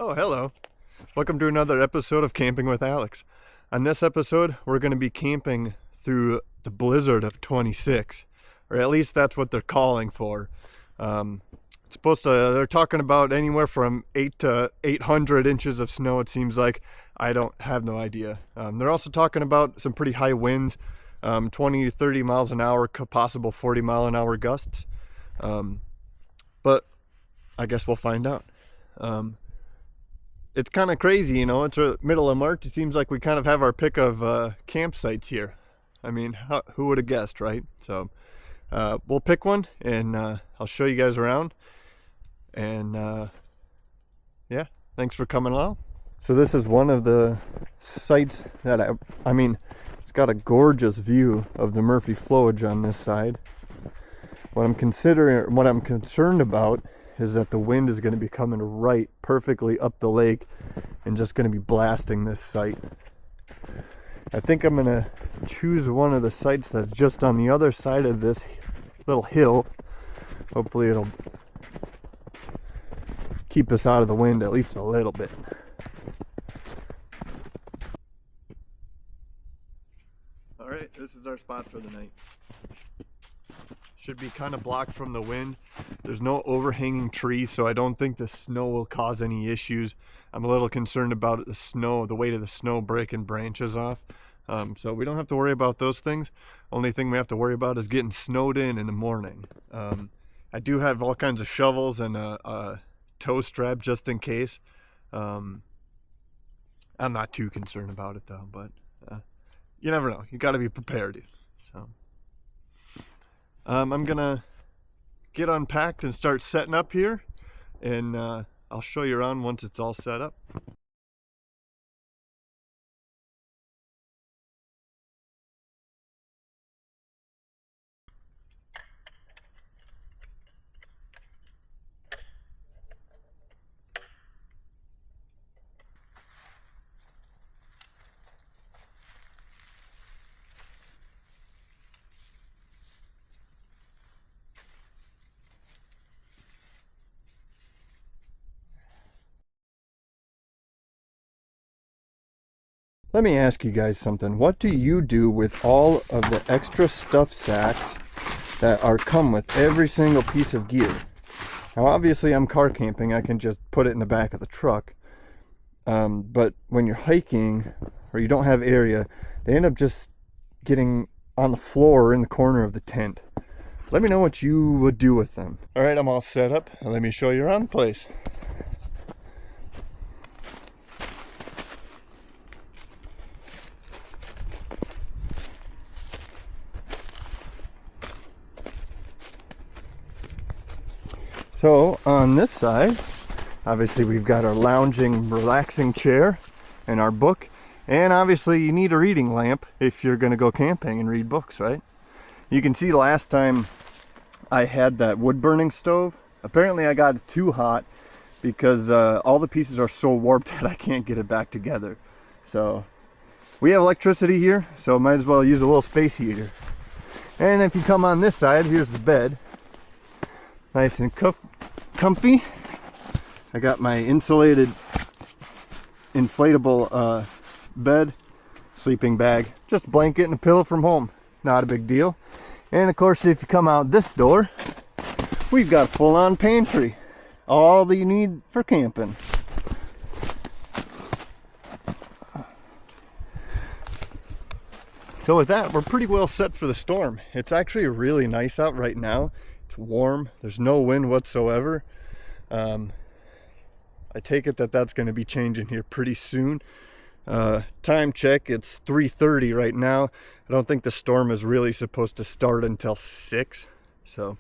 Oh, hello. Welcome to another episode of Camping with Alex. On this episode, we're going to be camping through the blizzard of 26, or at least that's what they're calling for. It's supposed to, they're talking about anywhere from 8 to 800 inches of snow, it seems like. I don't have no idea. They're also talking about some pretty high winds, 20 to 30 miles an hour, possible 40 mile an hour gusts. But I guess we'll find out. It's kind of crazy, you know, it's the middle of March. It seems like we kind of have our pick of campsites here. I mean, who would have guessed, right? So we'll pick one and I'll show you guys around. And yeah, thanks for coming along. So this is one of the sites that I mean, it's got a gorgeous view of the Murphy Flowage on this side. What I'm concerned about is that the wind is going to be coming right perfectly up the lake and just going to be blasting this site. I think I'm going to choose one of the sites that's just on the other side of this little hill. Hopefully it'll keep us out of the wind at least a little bit. Alright, this is our spot for the night. Should be kind of blocked from the wind. There's no overhanging trees, so I don't think the snow will cause any issues. I'm a little concerned about the weight of the snow breaking branches off. So we don't have to worry about those things. Only thing we have to worry about is getting snowed in the morning. I do have all kinds of shovels and a tow strap just in case. I'm not too concerned about it though, but you never know. You got to be prepared. So. I'm gonna get unpacked and start setting up here, and I'll show you around once it's all set up. Let me ask you guys something. What do you do with all of the extra stuff sacks that come with every single piece of gear? Now obviously I'm car camping, I can just put it in the back of the truck. But when you're hiking or you don't have area, they end up just getting on the floor or in the corner of the tent. Let me know what you would do with them. Alright, I'm all set up. Let me show you around the place. So on this side, obviously we've got our lounging, relaxing chair and our book. And obviously you need a reading lamp if you're going to go camping and read books, right? You can see last time I had that wood burning stove. Apparently I got it too hot because all the pieces are so warped that I can't get it back together. So we have electricity here, so might as well use a little space heater. And if you come on this side, here's the bed. Nice and comfy. I got my insulated inflatable bed, sleeping bag, just a blanket and a pillow from home. Not a big deal. And of course, if you come out this door, we've got a full-on pantry. All that you need for camping. So with that, we're pretty well set for the storm. It's actually really nice out right now. It's warm, there's no wind whatsoever. I take it that that's going to be changing here pretty soon. Time check, it's 3:30 right now. I don't think the storm is really supposed to start until 6, so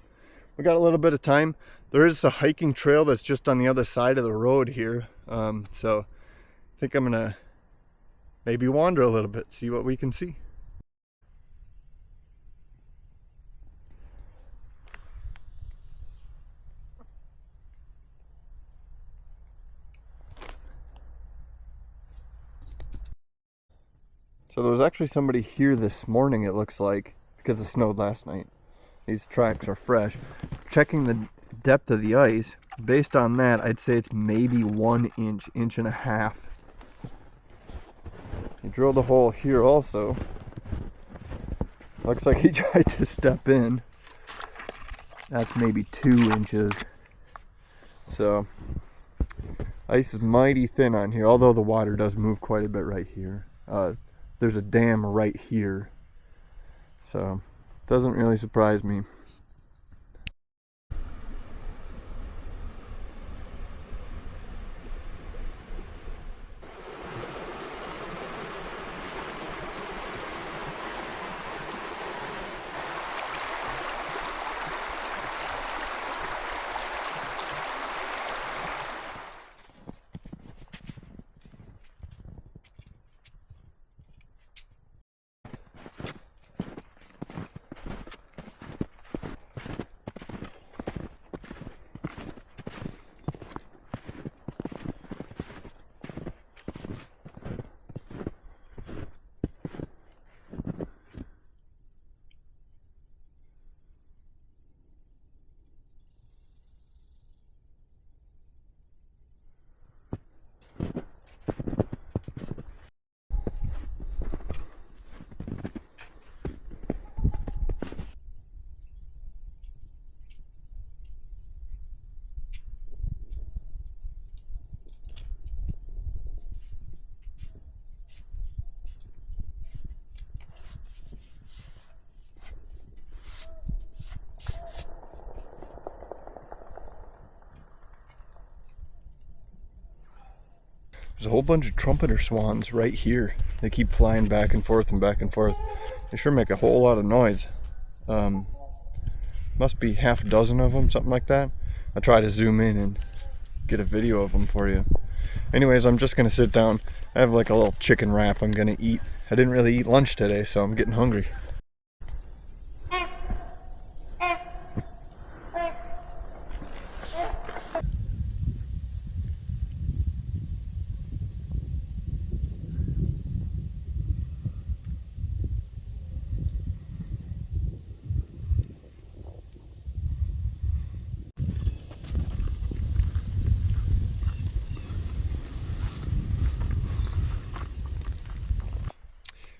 we got a little bit of time. There is a hiking trail that's just on the other side of the road here, so I think I'm gonna maybe wander a little bit, see what we can see. So there was actually somebody here this morning, it looks like, because it snowed last night. These tracks are fresh. Checking the depth of the ice, based on that, I'd say it's maybe 1 inch, inch and a half. He drilled a hole here also. Looks like he tried to step in. That's maybe 2 inches. So, ice is mighty thin on here, although the water does move quite a bit right here. There's a dam right here. So, doesn't really surprise me. There's a whole bunch of trumpeter swans right here. They keep flying back and forth and back and forth. They sure make a whole lot of noise. Must be half a dozen of them, something like that. I'll try to zoom in and get a video of them for you. Anyways, I'm just gonna sit down. I have like a little chicken wrap I'm gonna eat. I didn't really eat lunch today, so I'm getting hungry.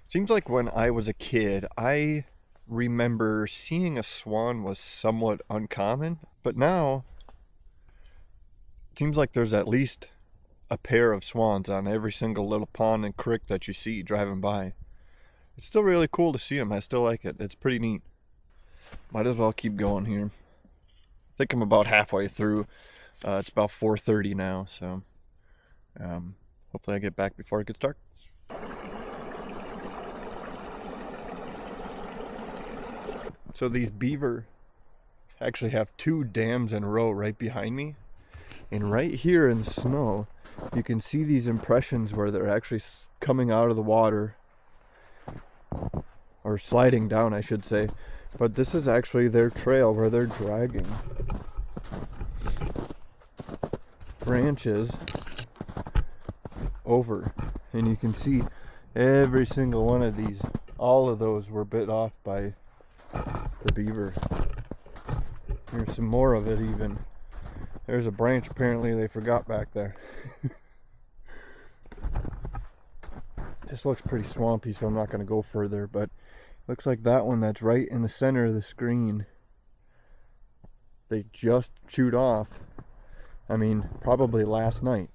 Seems like when I was a kid, I remember seeing a swan was somewhat uncommon, but now it seems like there's at least a pair of swans on every single little pond and creek that you see driving by. It's still really cool to see them. I still like it. It's pretty neat. Might as well keep going here. I think I'm about halfway through. It's about 4:30 now, so hopefully I get back before it gets dark. So these beaver actually have 2 dams in a row right behind me. And right here in the snow, you can see these impressions where they're actually coming out of the water. Or sliding down, I should say. But this is actually their trail where they're dragging branches over. And you can see every single one of these. All of those were bit off by the beaver. Here's some more of it even. There's a branch apparently they forgot back there. This looks pretty swampy, so I'm not going to go further, but looks like that one that's right in the center of the screen, they just chewed off. I mean, probably last night.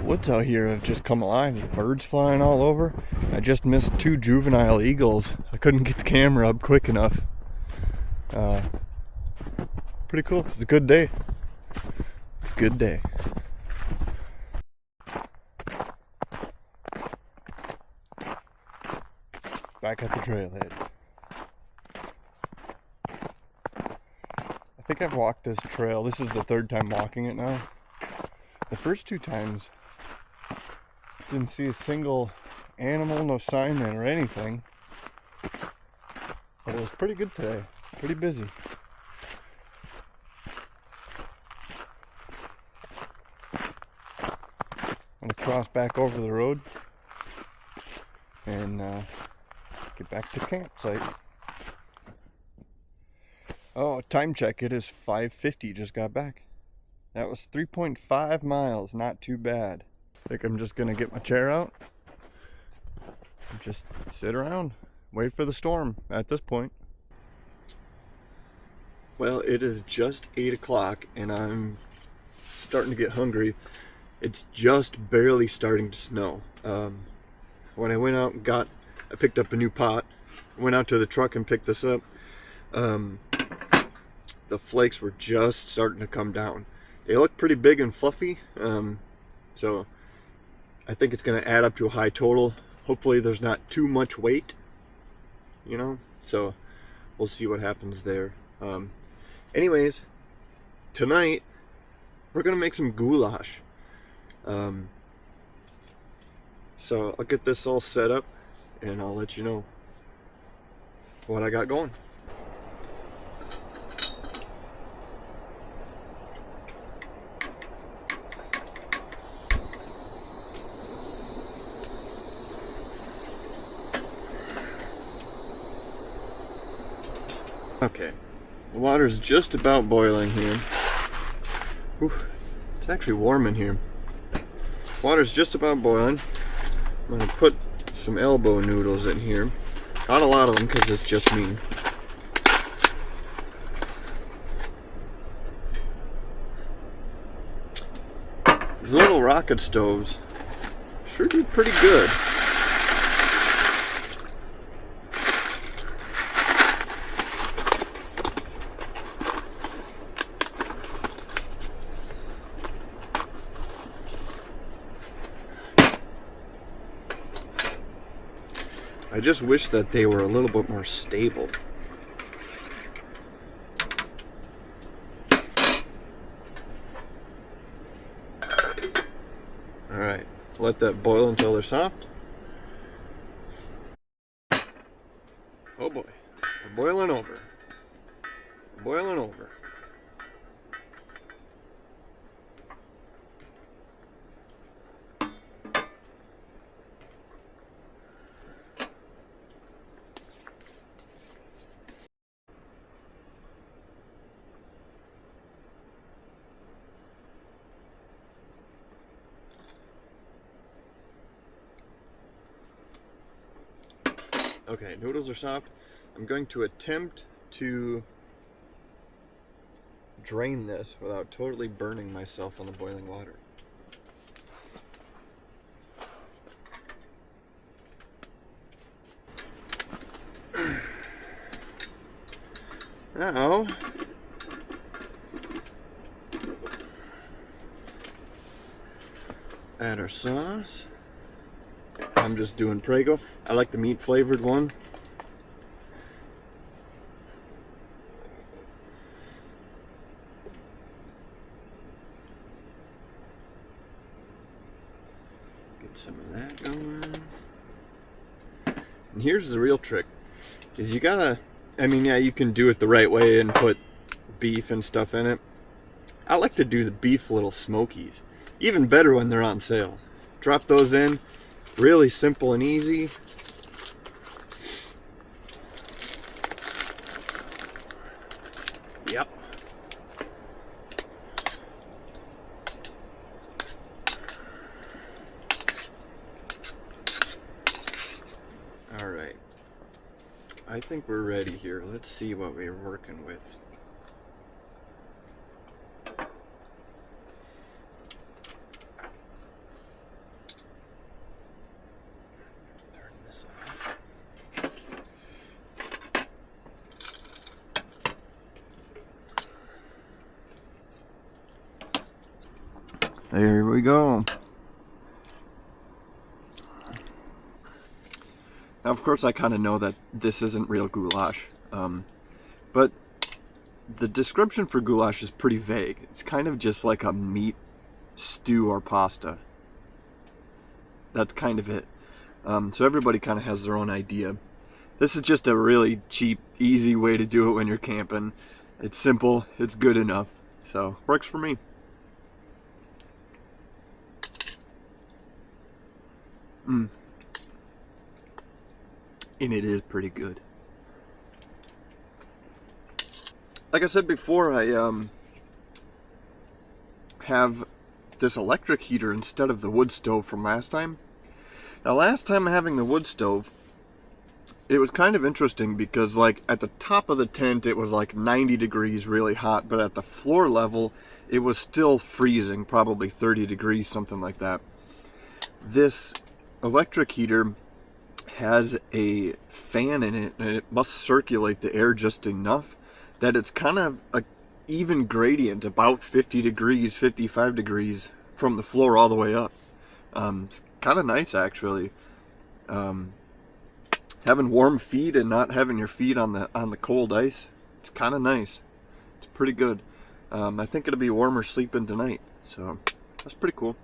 woods out here have just come alive. There's birds flying all over. I just missed 2 juvenile eagles. I couldn't get the camera up quick enough. Pretty cool. It's a good day. It's a good day. Back at the trailhead. I think I've walked this trail. This is the 3rd time walking it now. The first 2 times, didn't see a single animal, no sign or anything. But it was pretty good today. Pretty busy. I'm gonna cross back over the road and get back to campsite. Oh, time check. It is 5:50. Just got back. That was 3.5 miles. Not too bad. I think I'm just gonna get my chair out and just sit around, wait for the storm at this point. Well, it is just 8 o'clock and I'm starting to get hungry. It's just barely starting to snow. When I went out and I picked up a new pot, went out to the truck and picked this up. The flakes were just starting to come down. They look pretty big and fluffy, so I think it's going to add up to a high total. Hopefully there's not too much weight, you know, so we'll see what happens there. Anyways, tonight we're going to make some goulash. So I'll get this all set up and I'll let you know what I got going. Okay, the water's just about boiling here. Whew, it's actually warm in here. Water's just about boiling. I'm gonna put some elbow noodles in here. Not a lot of them because it's just me. These little rocket stoves sure do pretty good. I just wish that they were a little bit more stable. Alright, let that boil until they're soft. Oh boy, we're boiling over. We're boiling over. Okay, noodles are soft. I'm going to attempt to drain this without totally burning myself on the boiling water. Now, add our sauce. I'm just doing Prego. I like the meat flavored one. Get some of that going. And here's the real trick, is you gotta, I mean, yeah, you can do it the right way and put beef and stuff in it. I like to do the beef little smokies. Even better when they're on sale. Drop those in. Really simple and easy. Yep. All right. I think we're ready here. Let's see what we're working with. There we go. Now, of course, I kind of know that this isn't real goulash, but the description for goulash is pretty vague. It's kind of just like a meat stew or pasta. That's kind of it. So everybody kind of has their own idea. This is just a really cheap, easy way to do it when you're camping. It's simple, it's good enough, so works for me. And it is pretty good. Like I said before, I have this electric heater instead of the wood stove from last time. Now, last time having the wood stove, it was kind of interesting because, like, at the top of the tent it was like 90 degrees, really hot, but at the floor level it was still freezing, probably 30 degrees, something like that. This electric heater has a fan in it, and it must circulate the air just enough that it's kind of a even gradient, about 50 degrees, 55 degrees from the floor all the way up. It's kind of nice, actually. Having warm feet and not having your feet on the cold ice, it's kind of nice. It's pretty good. I think it'll be warmer sleeping tonight, so that's pretty cool.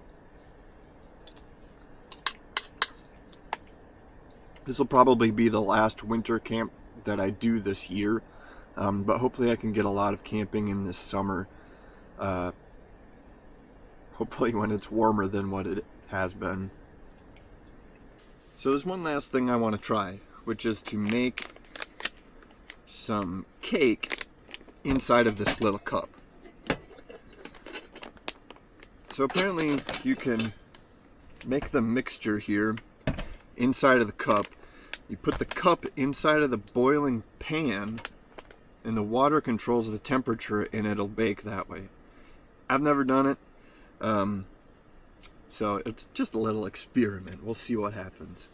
This will probably be the last winter camp that I do this year, but hopefully I can get a lot of camping in this summer. Hopefully when it's warmer than what it has been. So there's one last thing I want to try, which is to make some cake inside of this little cup. So apparently you can make the mixture here inside of the cup. You put the cup inside of the boiling pan, and the water controls the temperature, and it'll bake that way. I've never done it, so it's just a little experiment. We'll see what happens.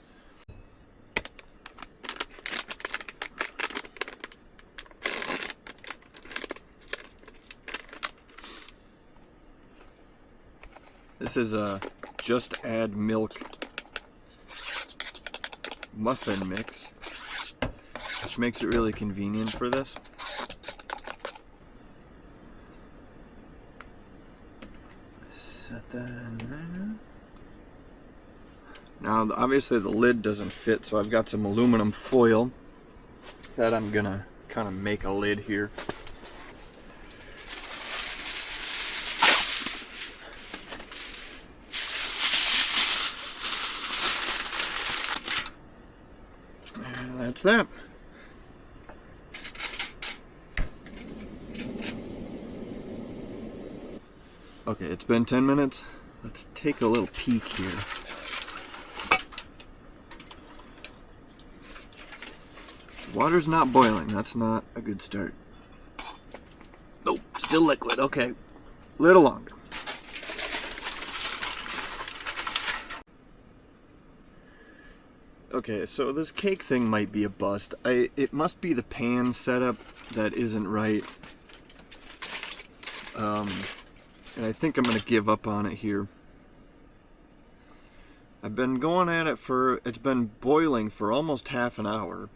This is a Just Add Milk muffin mix, which makes it really convenient for this. Set that in there. Now, obviously the lid doesn't fit, so I've got some aluminum foil that I'm gonna kind of make a lid here. That's that. Okay, it's been 10 minutes. Let's take a little peek here. Water's not boiling. That's not a good start. Nope, still liquid. Okay, a little longer. Okay, so this cake thing might be a bust. It must be the pan setup that isn't right. And I think I'm going to give up on it here. I've been going at it it's been boiling for almost half an hour.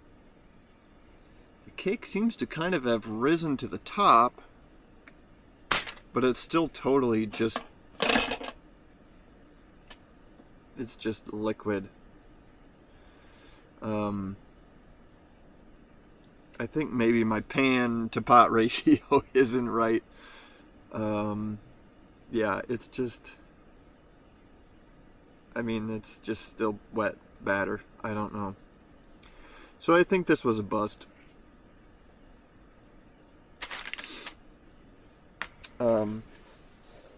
The cake seems to kind of have risen to the top, but it's still totally just, it's just liquid. I think maybe my pan to pot ratio isn't right. Yeah, it's just, I mean, it's just still wet batter. I don't know. So I think this was a bust.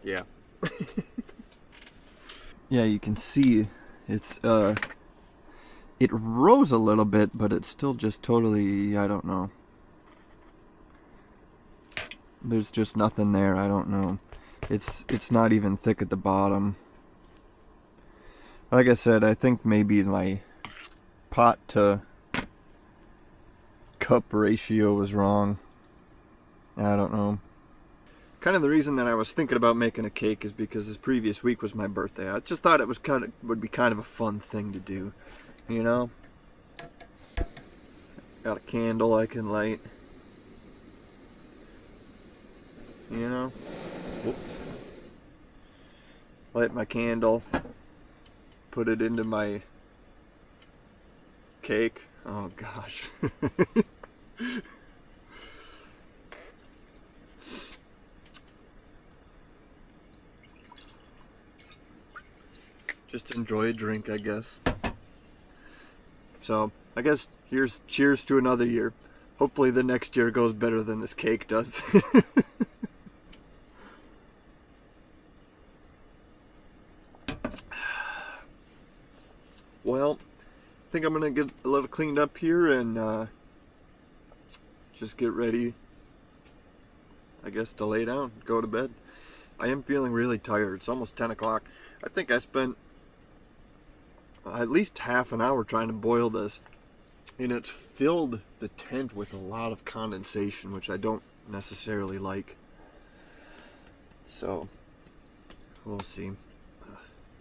Yeah. Yeah, you can see it's, it rose a little bit, but it's still just totally, I don't know. There's just nothing there, I don't know. It's not even thick at the bottom. Like I said, I think maybe my pot to cup ratio was wrong. I don't know. kind of the reason that I was thinking about making a cake is because this previous week was my birthday. I just thought it was would be kind of a fun thing to do, you know. Got a candle I can light, you know. Whoops. Light my candle, put it into my cake. Oh gosh. Just enjoy a drink, I guess. So, I guess here's cheers to another year. Hopefully the next year goes better than this cake does. Well, I think I'm gonna get a little cleaned up here and just get ready, I guess, to lay down, go to bed. I am feeling really tired. It's almost 10 o'clock. I think I spent at least half an hour trying to boil this, and it's filled the tent with a lot of condensation, which I don't necessarily like. So we'll see.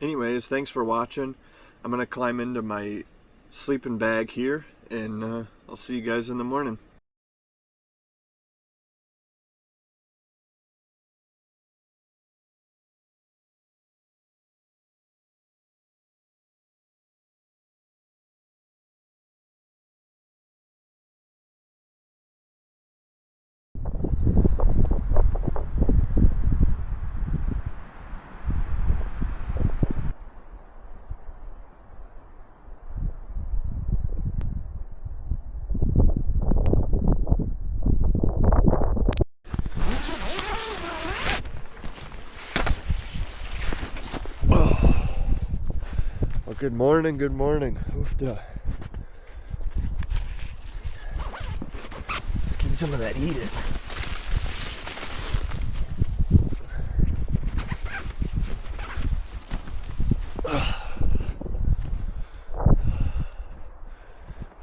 Anyways, thanks for watching. I'm gonna climb into my sleeping bag here, and I'll see you guys in the morning. Well, good morning, good morning. Oofda. Let's give me some of that Edith.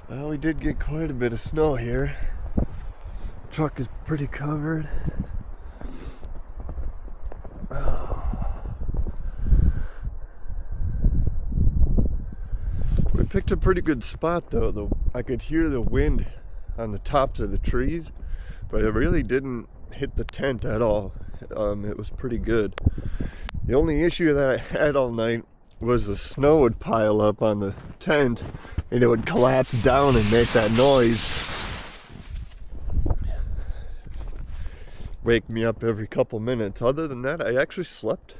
Well, we did get quite a bit of snow here. Truck is pretty covered. We picked a pretty good spot though. I could hear the wind on the tops of the trees, but it really didn't hit the tent at all. It was pretty good. The only issue that I had all night was the snow would pile up on the tent and it would collapse down and make that noise. Wake me up every couple minutes. Other than that, I actually slept,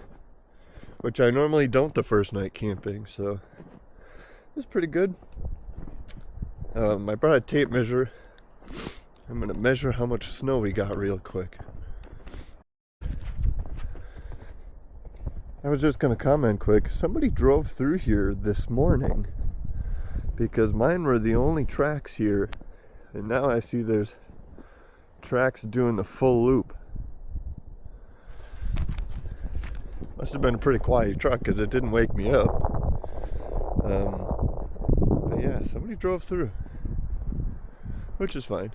which I normally don't the first night camping, so it was pretty good. I brought a tape measure. I'm gonna measure how much snow we got real quick. I was just gonna comment quick. Somebody drove through here this morning because mine were the only tracks here, and now I see there's tracks doing the full loop. Must have been a pretty quiet truck because it didn't wake me up. But yeah, somebody drove through, which is fine.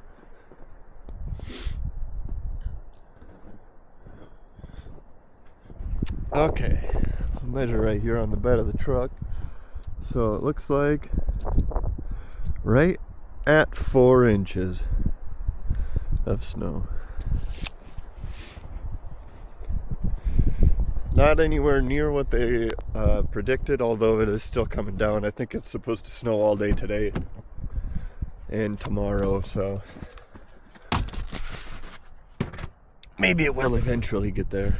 Okay, I'll measure right here on the bed of the truck. So it looks like right at 4 inches of snow. Not anywhere near what they predicted, although it is still coming down. I think it's supposed to snow all day today and tomorrow, so maybe it will eventually get there.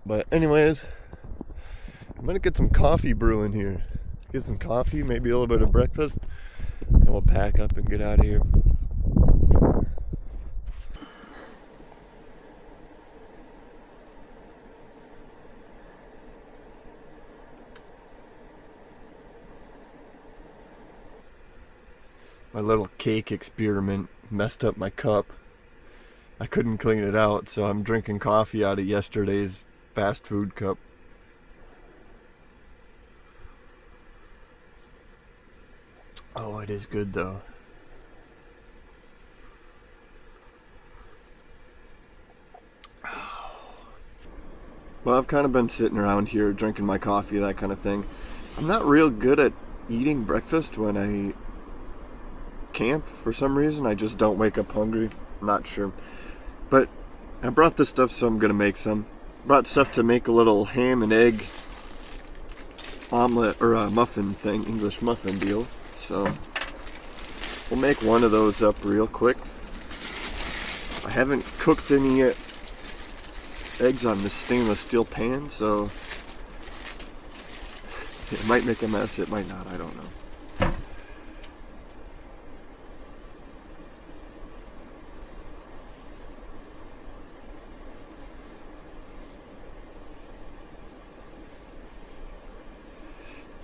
But anyways, I'm gonna get some coffee brewing here. Get some coffee, maybe a little bit of breakfast, and we'll pack up and get out of here. My little cake experiment messed up my cup. I couldn't clean it out, so I'm drinking coffee out of yesterday's fast food cup. Oh, it is good though. Well, I've kind of been sitting around here drinking my coffee, that kind of thing. I'm not real good at eating breakfast when I camp for some reason. I just don't wake up hungry. I'm not sure. But I brought this stuff, so I'm gonna make some. Brought stuff to make a little ham and egg omelet or a muffin thing, English muffin deal. So we'll make one of those up real quick. I haven't cooked any eggs on this stainless steel pan, so it might make a mess, it might not, I don't know.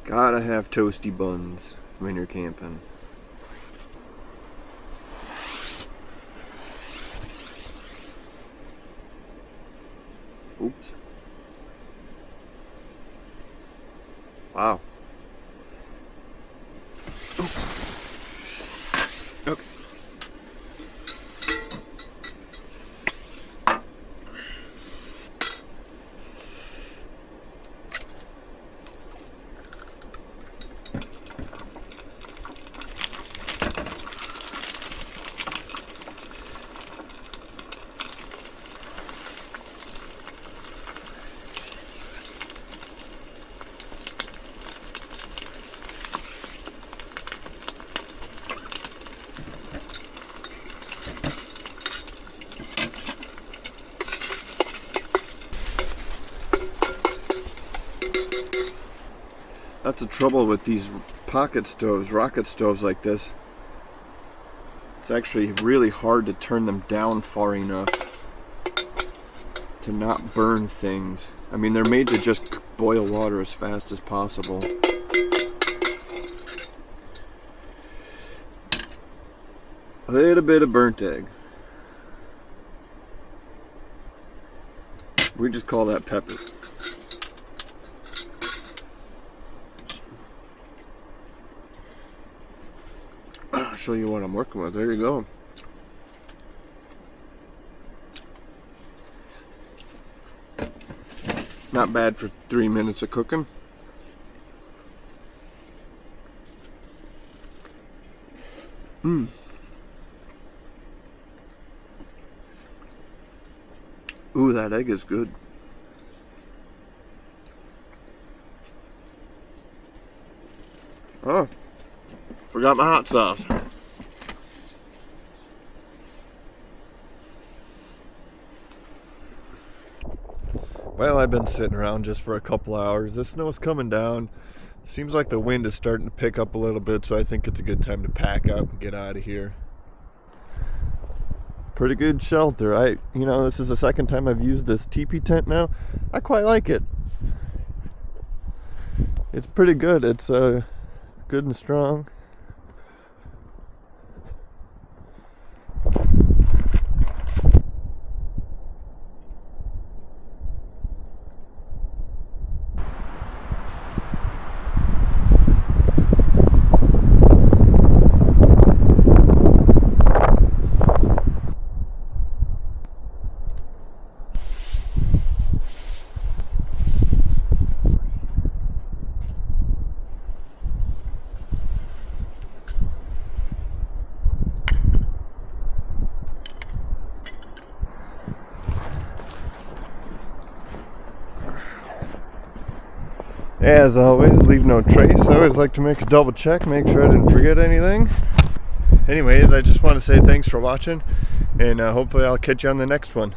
Gotta have toasty buns when you're camping. Oops. Wow. Oops. Okay. That's the trouble with these pocket stoves, rocket stoves like this. It's actually really hard to turn them down far enough to not burn things. I mean, they're made to just boil water as fast as possible. A little bit of burnt egg. We just call that pepper. I'll show you what I'm working with. There you go. Not bad for 3 minutes of cooking. Ooh, that egg is good. Oh, forgot my hot sauce. Well, I've been sitting around just for a couple hours. The snow's coming down. Seems like the wind is starting to pick up a little bit, so I think it's a good time to pack up and get out of here. Pretty good shelter. This is the second time I've used this teepee tent now. I quite like it. It's pretty good. It's good and strong. As always, leave no trace. I always like to make a double check, make sure I didn't forget anything. Anyways, I just want to say thanks for watching, and hopefully I'll catch you on the next one.